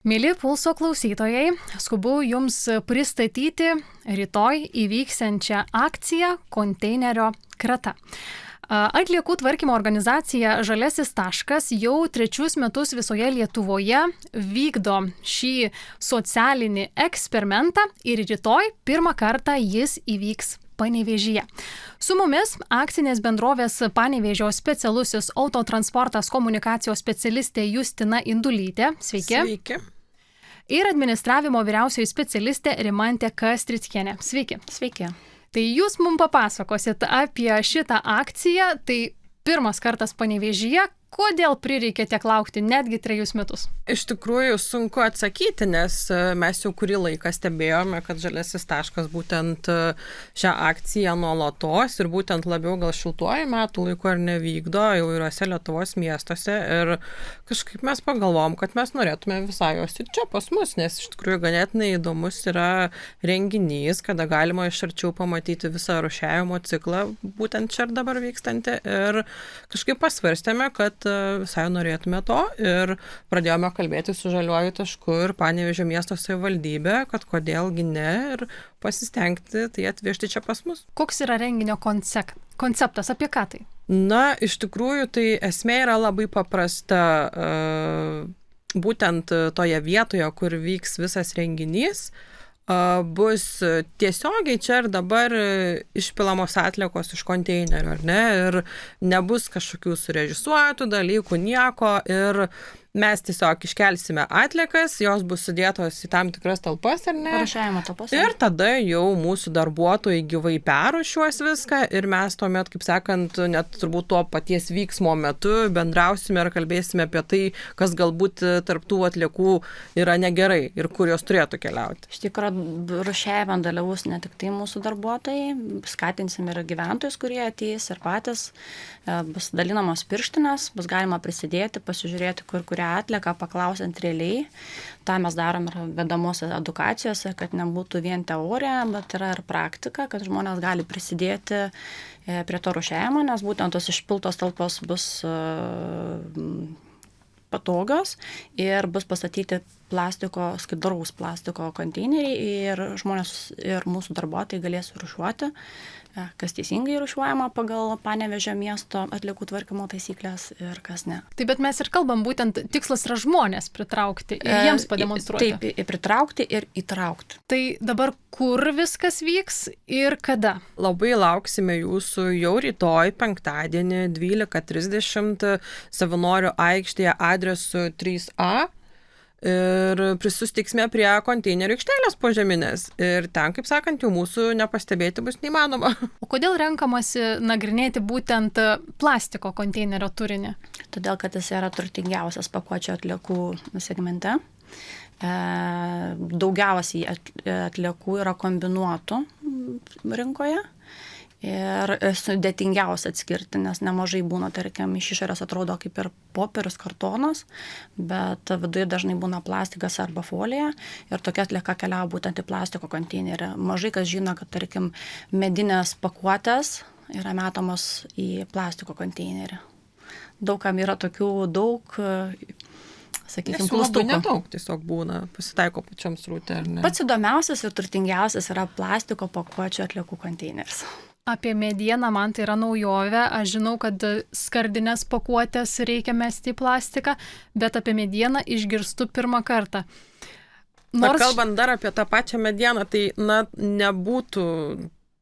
Mėly Pulso klausytojai, skubu Jums pristatyti rytoj įvyksiančią akciją konteinerio krata. Atliekų tvarkymo organizacija Žaliasis taškas jau 3 metus visoje Lietuvoje vykdo šį socialinį eksperimentą ir rytoj pirmą kartą jis įvyks Panevėžyje. Su mumis akcinės bendrovės Panevėžio specialusis autotransportas komunikacijos specialistė Justina Indulytė. Sveiki. Sveiki. Ir administravimo vyriausioji specialistė Rimantė Kastrickienė. Sveiki. Sveiki. Tai jūs mums papasakosit apie šitą akciją. Tai pirmas kartas Panevėžyje. Kodėl prireikė tiek laukti netgi 3 metus? Iš tikrųjų sunku atsakyti, nes mes jau kurį laiką stebėjome, kad Žaliasis taškas būtent šią akciją nuolatos ir būtent labiau gal šiltuoju metų laiku ar nevykdo įvairiuose Lietuvos miestuose ir kažkaip mes pagalvom, kad mes norėtume visai jos ir čia pas mus, nes iš tikrųjų ganėtinai įdomus yra renginys, kada galima iš arčiau pamatyti visą rūšiavimo ciklą, būtent čia ir dabar vykstantį ir kažkaip pasvarstėme, kad visai norėtume to ir pradėjome kalbėti su Žaliuoju tašku ir Panevėžio miesto savivaldybė, kad kodėlgi ne ir pasistengti tai atvežti čia pas mus. Koks yra renginio konceptas, apie ką tai? Na, iš tikrųjų, tai esmė yra labai paprasta. Būtent toje vietoje, kur vyks visas renginys, bus tiesiogiai čia ir dabar išpilamos atliekos iš konteinerio, ar ne? Ir nebus kažkokių surežisuotų dalykų, nieko. Ir mes tiesiog iškelsime atliekas, jos bus sudėtos į tam tikras talpas, ar ne? Rūšiavimo talpas. Ir tada jau mūsų darbuotojai gyvai perrūšiuos viską ir mes tuomet, kaip sakant, net turbūt tuo paties vyksmo metu bendrausime ir kalbėsime apie tai, kas galbūt tarp tų atliekų yra negerai ir kur jos turėtų keliauti. Iš tikrųjų, rūšiavime dalyvaus ne tik tai mūsų darbuotojai, skatinsim ir gyventojus, kurie ateis ir patys, bus dalinamos pirštinės, bus galima prisidėti, pasižiūrėti, kurią atlieką, paklausiant realiai. Ta mes darom ir vedamose edukacijose, kad nebūtų vien teorija, bet yra ir praktika, kad žmonės gali prisidėti prie to rūšiavimo, nes būtent tos išpiltos talpos bus patogios ir bus pastatyti skaidraus plastiko konteineriai ir žmonės ir mūsų darbuotojai galės rūšiuoti, kas teisingai rūšiuojama pagal Panevėžio miesto atliekų tvarkymo taisyklės ir kas ne. Taip, bet mes ir kalbam, būtent tikslas yra žmonės pritraukti ir jiems pademonstruoti. Taip, pritraukti ir įtraukti. Tai dabar kur viskas vyks ir kada? Labai lauksime jūsų jau rytoj, penktadienį, 12:30 Savanorių aikštėje adresu 3A. Ir prisusteiksime prie konteinerių aikštelės požeminės. Ir ten, kaip sakant, jau mūsų nepastebėti bus neįmanoma. O kodėl renkamasi nagrinėti būtent plastiko konteinerio turinį? Todėl, kad jis yra turtingiausias pakuočių atliekų segmente. Daugiausiai atliekų yra kombinuotų rinkoje. Ir sudėtingiausia atskirti, nes nemažai būna, tarkim, iš išorės atrodo kaip ir popierius, kartonas, bet viduje dažnai būna plastikas arba folija ir tokia atlieka keliauja būtent į plastiko konteinerį. Mažai kas žino, kad, tarkim, medinės pakuotės yra metamos į plastiko konteinerį. Daugam yra tokių sakykime, klaustukų. Nedaug tiesiog būna, pasitaiko pačiam sraute, ar ne? Pats įdomiausias ir turtingiausias yra plastiko pakuočių atliekų konteineris. Apie medieną man tai yra naujovė. Aš žinau, kad skardinės pakuotės reikia mesti į plastiką, bet apie medieną išgirstu pirmą kartą. Kalbant dar apie tą pačią medieną, tai nebūtų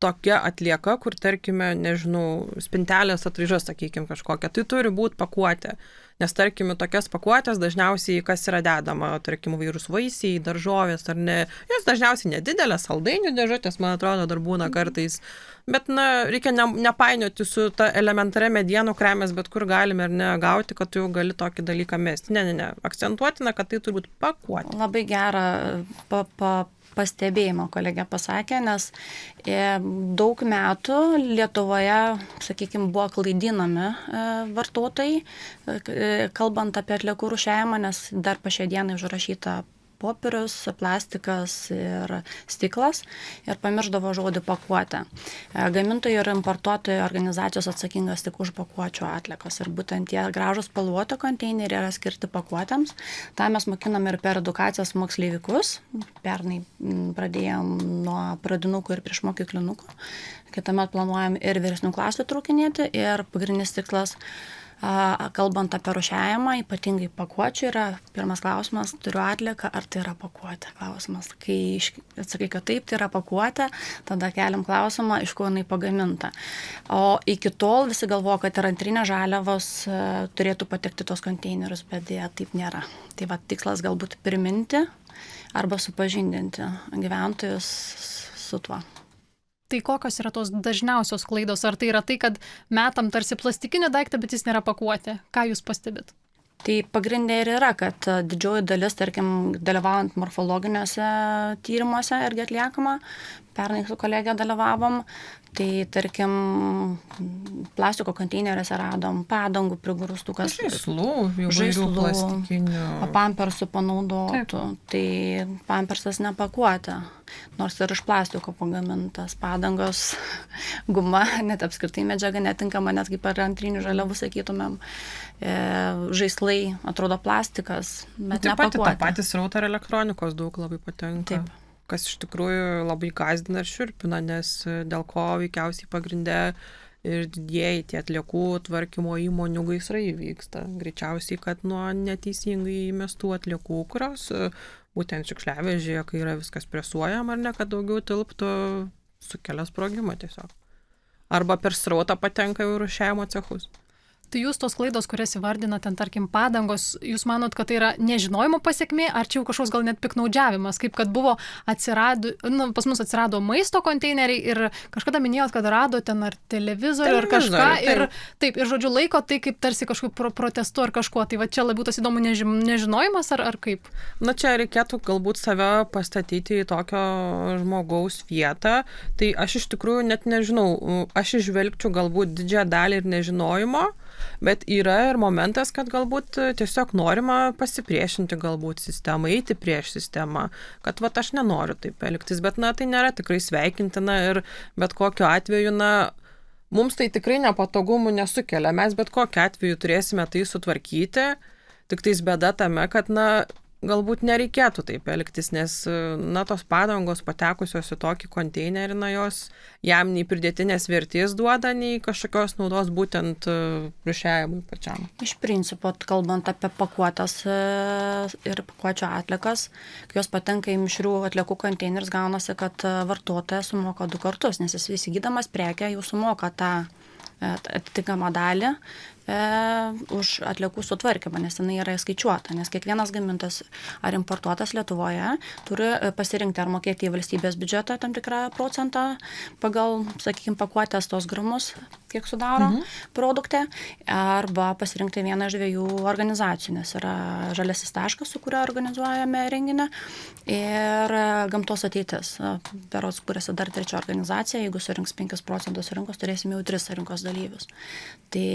tokia atlieka, kur, tarkime, nežinau, spintelės atraiža, sakykime, kažkokia. Tai turi būti pakuotė. Nes, tarkime, tokias pakuotės dažniausiai kas yra dedama, tarkime, vairūs vaisiai, daržovės ar ne. Jos dažniausiai nedidelės, saldainių dėžutės, man atrodo, dar būna kartais. Bet, reikia nepainioti su ta elementaria mediena, kurią mes bet kur galime ir negauti, kad tu jau gali tokį dalyką mesti. Ne. Akcentuotina, kad tai turi būti pakuotė. Labai gerą pastebėjimo kolegė pasakė, nes daug metų Lietuvoje, sakykime, buvo klaidinami vartotojai, kalbant apie atliekų rūšiavimą, nes dar po šią dieną užrašyta popierius, plastikas ir stiklas ir pamiršdavo žodį pakuotė. Gamintojai ir importuotojai organizacijos atsakingas tik už pakuočių atliekas ir būtent tie gražūs spalvoti konteineriai yra skirti pakuotėms. Ta mes mokiname ir per edukacijas moksleivikus. Pernai pradėjom nuo pradinukų ir priešmokyklinukų. Kitąmet planuojam ir vyresnių klasių traukinėti ir pagrindinis tikslas, kalbant apie rūšiavimą, ypatingai pakuočių, yra pirmas klausimas, turiu atlieką, ar tai yra pakuotė? Klausimas. Kai atsakai, kad taip, tai yra pakuotė, tada keliam klausimą, iš ko jinai pagaminta. O iki tol visi galvoja, kad ir antrinės žaliavos turėtų patekti tos konteinerius, bet dėja taip nėra. Tai va, tikslas galbūt priminti arba supažindinti gyventojus su tuo. Tai kokios yra tos dažniausios klaidos? Ar tai yra tai, kad metam tarsi plastikinį daiktą, bet jis nėra pakuotė? Ką jūs pastebit? Tai pagrindė ir yra, kad didžioji dalis, tarkim, dalyvaujant morfologiniuose tyrimuose irgi atliekama, pernai su kolegė dalyvavom, tai tarkim, plastiko konteineriuose radom padangų prigurstukas, žaislų plastikinių, o pampersų panaudotų. Taip. Tai pampersas nepakuotė, nors ir iš plastiko pagamintas, padangos, guma, net apskritai medžiaga netinkama, net kaip ar antrinių žaliavų sakytumėm, žaislai atrodo plastikas, bet nepakuotė. Taip patys srautą ir elektronikos daug labai patenka. Taip. Kas iš tikrųjų labai gąsdina ir šiurpina, nes dėl ko veikiausiai pagrindė ir didieji tie atliekų tvarkymo įmonių gaisrai vyksta. Greičiausiai, kad nuo neteisingai įmestų atliekų, kurios būtent šiukšliavežėje, kai yra viskas presuojama ar ne, kad daugiau tilptų, sukelia sprogimą tiesiog. Arba per srautą patenka į rūšiavimo cechus. Tai jūs tos klaidos, kurias įvardina ten, tarkim, padangos, jūs manot, kad tai yra nežinojimo pasekmė, ar čia jau kažkoks gal net piknaudžiavimas, kaip kad buvo pas mus atsirado maisto konteineriai ir kažkada minėjot, kad rado ten ar televizorių ar kažką ir žodžiu laiko tai kaip tarsi kažkokiu protestu ar kažkuo, tai va čia labiau tas įdomu nežinojimas ar kaip? Na čia reikėtų galbūt save pastatyti į tokio žmogaus vietą, tai aš iš tikrųjų net nežinau, aš išvelgčiau galbūt didžiąją dalį ir nežinojimo, bet yra ir momentas, kad galbūt tiesiog norima pasipriešinti galbūt sistemą, eiti prieš sistemą, kad vat aš nenoriu taip elgtis, bet tai nėra tikrai sveikintina ir bet kokiu atveju, mums tai tikrai nepatogumų nesukelia, mes bet kokiu atveju turėsime tai sutvarkyti, tik tais bėda tame, kad galbūt nereikėtų taip elgtis, nes tos padangos patekusios į tokį konteinerį, jos jam nei pridėtinės vertės duoda, nei kažkokios naudos būtent rūšiavimui pačiam. Iš principo, kalbant apie pakuotas ir pakuočių atliekas, kai jos patenka į mišrių atliekų konteinerius, gaunasi, kad vartotojas sumoka 2 kartus, nes jis įsigydamas prekę jau sumoka tą atitinkamą dalį už atliekų sutvarkymą, nes jinai yra įskaičiuota, nes kiekvienas gamintas ar importuotas Lietuvoje turi pasirinkti ar mokėti į valstybės biudžetą tam tikrą procentą pagal, sakykime, pakuotės tos gramus, kiek sudaro produkte, arba pasirinkti vieną iš 2 organizacijų, nes yra Žaliasis taškas, su kuria organizuojame renginį, ir Gamtos ateitis. Berods kuriasi dar 3 organizacija, jeigu surinks 5% rinkos, turėsime jau 3 rinkos dalyvius. Tai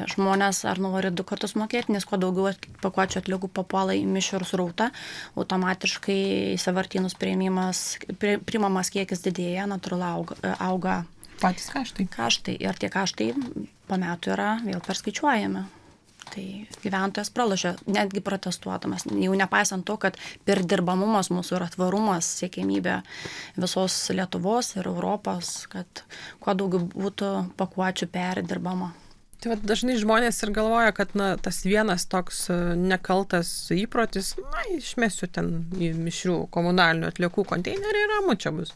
žmonės ar nori 2 kartus mokėti, nes kuo daugiau pakuočių atliekų papuola į mišrų srautą, automatiškai į sąvartynus priimamas kiekis didėja, natūralu auga patys kaštai. Ir tie kaštai po metų yra vėl perskaičiuojami. Tai gyventojas pralošia, netgi protestuodamas, jau nepaisant to, kad perdirbamumas mūsų yra tvarumas, siekimybė visos Lietuvos ir Europos, kad kuo daugiau būtų pakuočių perdirbama. Tai dažnai žmonės ir galvoja, kad tas vienas toks nekaltas įprotis, išmesiu ten į mišrių komunalinių atliekų konteinerį ir ramu čia bus.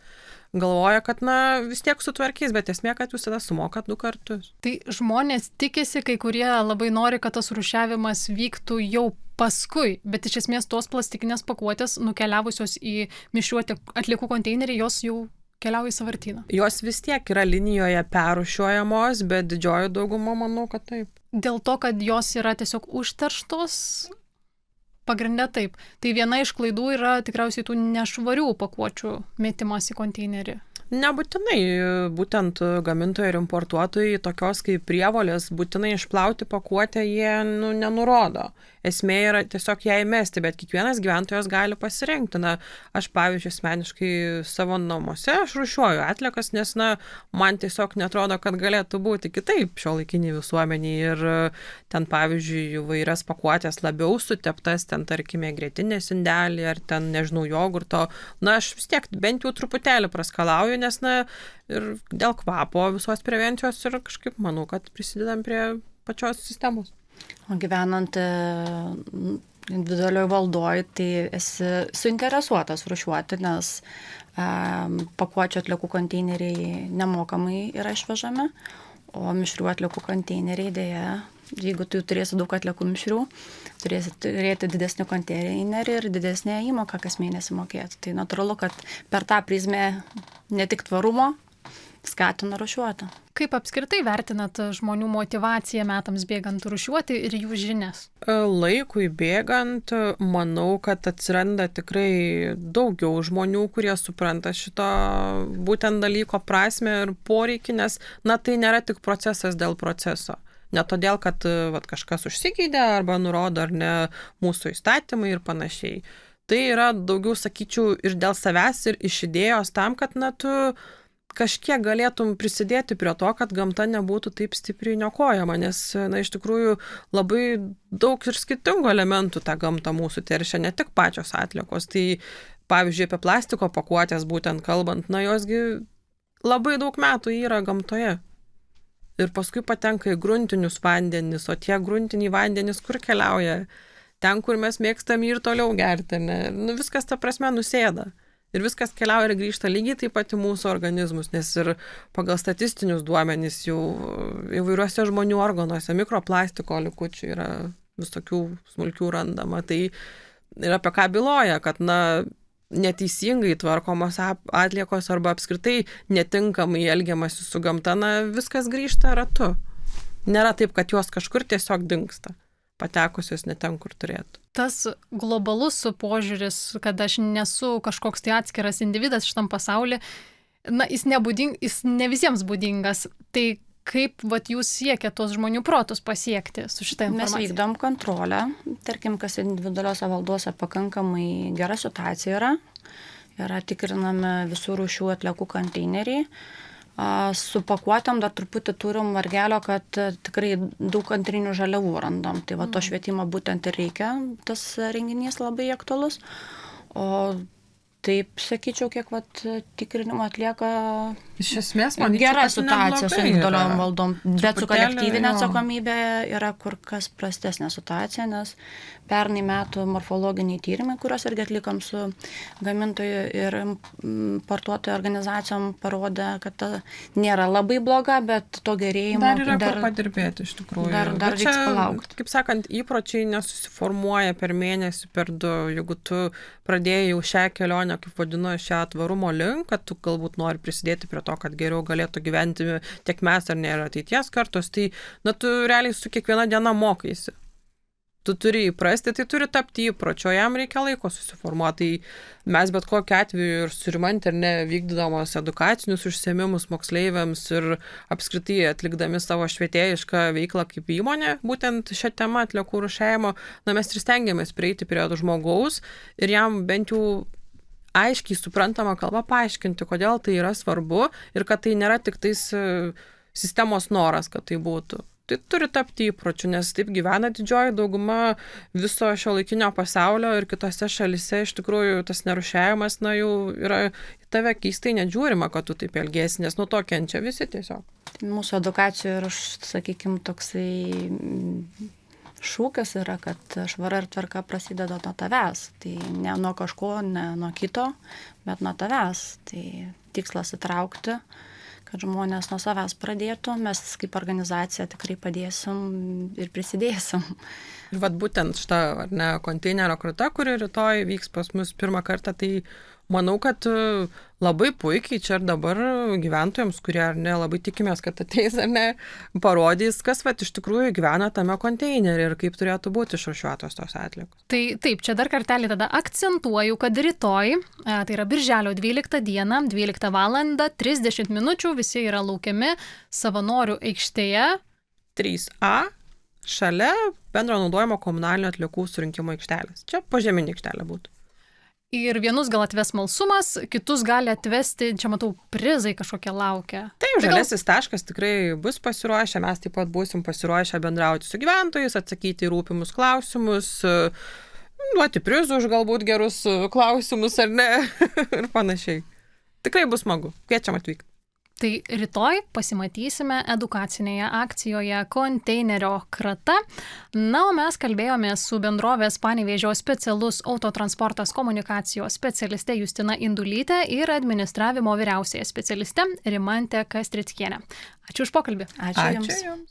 Galvoja, kad vis tiek sutvarkys, bet esmė, kad jūs tada sumokat 2 kartus. Tai žmonės tikisi, kai kurie labai nori, kad tas rūšiavimas vyktų jau paskui, bet iš esmės tos plastikinės pakuotės nukeliavusios į mišrių atliekų konteinerį, jos jau keliauja į sąvartyną. Jos vis tiek yra linijoje perrūšiuojamos, bet didžioji dauguma manau, kad taip. Dėl to, kad jos yra tiesiog užterštos? Pagrinde taip. Tai viena iš klaidų yra tikriausiai tų nešvarių pakuočių metimas į konteinerį. Nebūtinai, būtent gamintojai ir importuotojai tokios kaip prievolės būtinai išplauti pakuotę jie nenurodo. Esmė yra tiesiog ją įmesti, bet kiekvienas gyventojas gali pasirinkti. Na, aš pavyzdžiui, asmeniškai savo namuose aš rūšiuoju atliekas, nes man tiesiog netrodo, kad galėtų būti kitaip šiuolaikiniai visuomeniai. Ir ten, pavyzdžiui, įvairias pakuotės labiau suteptas, ten tarkime grietinės indelį ar ten, nežinau, jogurto. Aš vis tiek bent jau truputėlį praskalauju, nes ir dėl kvapo visos prevencijos ir kažkaip manau, kad prisidedam prie pačios sistemos. O gyvenant individualioje valdoje, tai esi suinteresuotas rūšiuoti, nes pakuočių atliekų konteineriai nemokamai yra išvežami, o mišrių atliekų konteineriai dėja, jeigu tu turėsi daug atliekų mišrių, turėsi turėti didesnį konteinerį ir didesnę įmoką kas mėnesį mokėti. Tai natūralu, kad per tą prizmę ne tik tvarumo skatina rūšiuoti. Kaip apskritai vertinat žmonių motyvaciją metams bėgant rūšiuoti ir jų žinias? Laikui bėgant, manau, kad atsiranda tikrai daugiau žmonių, kurie supranta šito būtent dalyko prasmę ir poreikį, nes tai nėra tik procesas dėl proceso. Ne todėl, kad kažkas užsigeidė arba nurodo ar ne mūsų įstatymai ir panašiai. Tai yra daugiau, sakyčiau, ir dėl savęs, ir iš idėjos tam, kad tu kažkiek galėtum prisidėti prie to, kad gamta nebūtų taip stipriai niokojama, nes, iš tikrųjų, labai daug ir skirtingų elementų tą gamtą mūsų teršia, ne tik pačios atliekos. Tai, pavyzdžiui, apie plastiko pakuotės būtent kalbant, josgi labai daug metų yra gamtoje. Ir paskui patenka į gruntinius vandenis, o tie gruntiniai vandenis kur keliauja? Ten, kur mes mėgstam jį ir toliau gerti, ne? Viskas ta prasme nusėda. Ir viskas keliauja ir grįžta lygiai taip pat į mūsų organizmus, nes ir pagal statistinius duomenys jau įvairiuose žmonių organuose mikroplastiko likučių yra visokių smulkių randama. Tai ir apie ką byloja, kad neteisingai tvarkomos atliekos arba apskritai netinkamai elgiamasi su gamta, viskas grįžta ratu. Nėra taip, kad jos kažkur tiesiog dingsta, patekusios ne ten, kur turėtų. Tas globalus požiūris, kad aš nesu kažkoks tai atskiras individas šitam pasaulyje, jis ne visiems būdingas. Tai kaip jūs siekia tos žmonių protus pasiekti su šitą informaciją? Mes vykdom kontrolę, tarkim, kas individualiuose valdose pakankamai gera situacija yra tikrinami visų rūšių atliekų konteineriai. Su pakuotėm dar truputį turim vargelio, kad tikrai daug antrinių žaliavų randam. Tai to švietimo būtent ir reikia, tas renginys labai aktualus. O taip, sakyčiau, kiek tikrinimo atlieka iš esmės, man gera situacija su individualiom valdom, bet su kolektyvinė atsakomybė yra kur kas prastesnė situacija, nes pernai metų morfologiniai tyrimai, kuriuos irgi atlikom su gamintojų ir importuotojų organizacijom, parodė, kad ta nėra labai bloga, bet to gerėjimo dar yra kur padirbėti iš tikrųjų. Dar reiks palaukti. Kaip sakant, įpročiai nesusiformuoja per mėnesį, per 2. Jeigu tu pradėjai jau šią kelionę, kaip vadinu, šią tvarumo link, kad tu galbūt nori prisidėti prie to, kad geriau galėtų gyventi tiek mes ar ne ir ateities kartos, tai tu realiai su kiekviena diena mokaisi. Tu turi įprasti, tai turi tapti įpročio, jam reikia laiko susiformuoti. Tai mes bet kokiu atveju ir su Rimante ir ne vykdydamos edukacinius užsiėmimus moksleiviams ir apskritai atlikdami savo švietėjišką veiklą kaip įmonė, būtent šią temą atliekų rūšiavimo, mes ir stengiamės prieiti prie žmogaus ir jam bent jau aiškiai suprantama kalba paaiškinti, kodėl tai yra svarbu ir kad tai nėra tik tais sistemos noras, kad tai būtų. Tai turi tapti įpročiu, nes taip gyvena didžioji dauguma viso šiuolaikinio pasaulio ir kitose šalise iš tikrųjų tas nerūšiavimas jau yra į tave keistai nežiūrima, kad tu taip elgiesi, nes nuo to kenčia visi tiesiog. Mūsų edukacijų ir, sakykime, toksai šūkis yra, kad švara ir tvarka prasideda nuo tavęs. Tai ne nuo kažko, ne nuo kito, bet nuo tavęs. Tai tikslas įtraukti, kad žmonės nuo savęs pradėtų, mes kaip organizacija tikrai padėsim ir prisidėsim. Ir būtent šitą konteinerio krata, kuri rytoj vyks pas mus pirmą kartą, tai manau, kad labai puikiai čia ir dabar gyventojams, kurie ar ne labai tikimės, kad ateis ar ne, parodys, kas vat iš tikrųjų gyvena tame konteinerį ir kaip turėtų būti išrūšiuotos tos atliekos. Tai taip, čia dar kartelį tada akcentuoju, kad rytoj, tai yra birželio 12 dieną, 12 valandą, 30 minučių, visi yra laukiami Savanorių aikštėje. 3A šalia bendro naudojimo komunalinio atliekų surinkimo aikštelės. Čia požeminė aikštelė būtų. Ir vienus gal atves smalsumas, kitus gali atvesti, čia matau, prizai kažkokie laukia. Taip, žaliasis taškas tikrai bus pasiruošę, mes taip pat būsim pasiruošę bendrauti su gyventojais, atsakyti į rūpimus klausimus, duoti prizų už galbūt gerus klausimus ar ne ir panašiai. Tikrai bus smagu, kviečiam atvykti. Tai rytoj pasimatysime edukacinėje akcijoje Konteinerio krata. Na, o mes kalbėjome su bendrovės Panevėžio specialus autotransportas komunikacijos specialiste Justina Indulytė ir administravimo vyriausiaja specialiste Rimantė Kastrickienė. Ačiū už pokalbį. Ačiū Jums.